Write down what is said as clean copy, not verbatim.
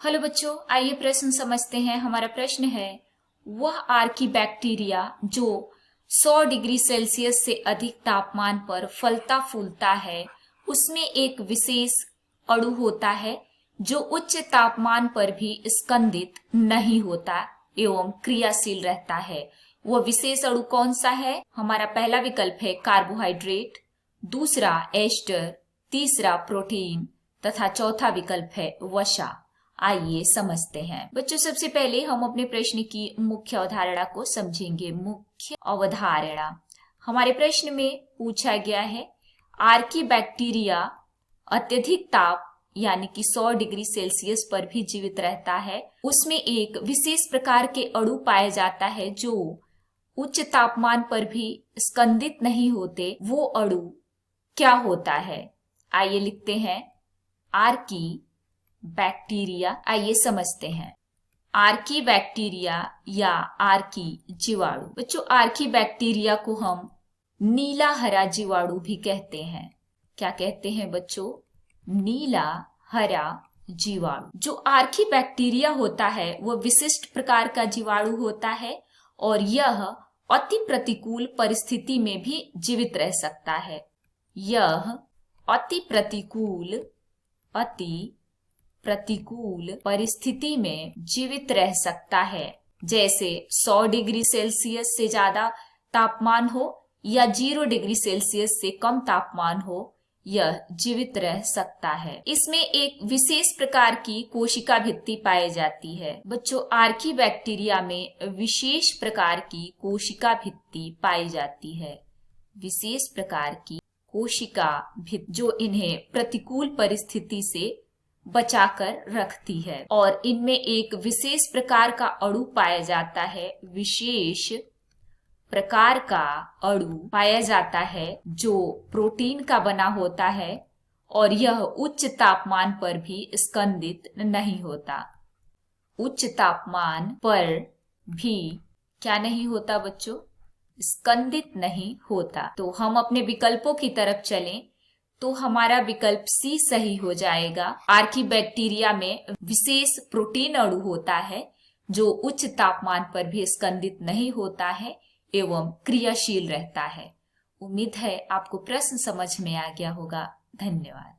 Hello बच्चों, आइए प्रश्न समझते हैं। हमारा प्रश्न है, वह आर्की बैक्टीरिया जो 100 डिग्री सेल्सियस से अधिक तापमान पर फलता फूलता है, उसमें एक विशेष अणु होता है जो उच्च तापमान पर भी स्कंदित नहीं होता एवं क्रियाशील रहता है। वह विशेष अणु कौन सा है? हमारा पहला विकल्प है कार्बोहाइड्रेट, दूसरा एस्टर, तीसरा प्रोटीन तथा चौथा विकल्प है वसा। आइए समझते हैं। बच्चों, सबसे पहले हम अपने प्रश्न की मुख्य अवधारणा को समझेंगे। मुख्य अवधारणा हमारे प्रश्न में पूछा गया है, आर्की बैक्टीरिया अत्यधिक ताप यानी कि 100 डिग्री सेल्सियस पर भी जीवित रहता है। उसमें एक विशेष प्रकार के अणु पाए जाता है जो उच्च तापमान पर भी स्कंदित नहीं होते। वो अणु क्या होता है? आइए लिखते हैं, आर्की बैक्टीरिया। आइए समझते हैं, आर्की बैक्टीरिया या आर्की जीवाणु। बच्चों, आर्की बैक्टीरिया को हम नीला हरा जीवाणु भी कहते हैं। क्या कहते हैं बच्चों? नीला हरा जीवाणु। जो आर्की बैक्टीरिया होता है वह विशिष्ट प्रकार का जीवाणु होता है और यह अति प्रतिकूल परिस्थिति में भी जीवित रह सकता है। यह अति प्रतिकूल परिस्थिति में जीवित रह सकता है, जैसे 100 डिग्री सेल्सियस से ज्यादा तापमान हो या 0 डिग्री सेल्सियस से कम तापमान हो, यह जीवित रह सकता है। इसमें एक विशेष प्रकार की कोशिका भित्ति पाई जाती है। बच्चों, आर्की बैक्टीरिया में विशेष प्रकार की कोशिका भित्ति पाई जाती है। विशेष प्रकार की कोशिका भित्ति जो इन्हें प्रतिकूल परिस्थिति से बचाकर रखती है और इनमें एक विशेष प्रकार का अणु पाया जाता है। विशेष प्रकार का अणु पाया जाता है जो प्रोटीन का बना होता है और यह उच्च तापमान पर भी स्कंदित नहीं होता। उच्च तापमान पर भी क्या नहीं होता बच्चों? स्कंदित नहीं होता। तो हम अपने विकल्पों की तरफ चलें तो हमारा विकल्प सी सही हो जाएगा। आर्की बैक्टीरिया में विशेष प्रोटीन अणु होता है जो उच्च तापमान पर भी स्कंदित नहीं होता है एवं क्रियाशील रहता है। उम्मीद है आपको प्रश्न समझ में आ गया होगा। धन्यवाद।